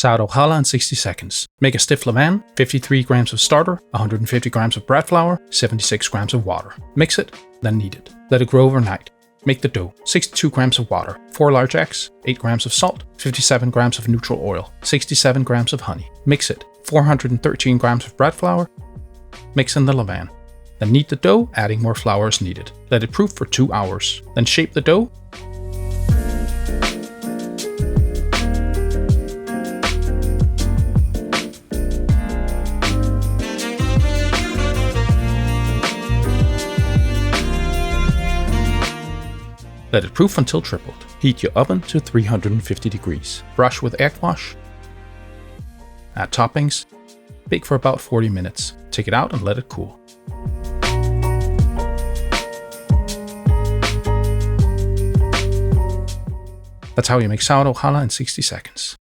Sourdough Challah in 60 seconds. Make a stiff levain, 53 grams of starter, 150 grams of bread flour, 76 grams of water. Mix it, then knead it. Let it grow overnight. Make the dough. 62 grams of water, 4 large eggs, 8 grams of salt, 57 grams of neutral oil, 67 grams of honey. Mix it. 413 grams of bread flour. Mix in the levain. Then knead the dough, adding more flour as needed. Let it proof for 2 hours. Then shape the dough. Let it proof until tripled. Heat your oven to 350 degrees. Brush with egg wash. Add toppings. Bake for about 40 minutes. Take it out and let it cool. That's how you make sourdough challah in 60 seconds.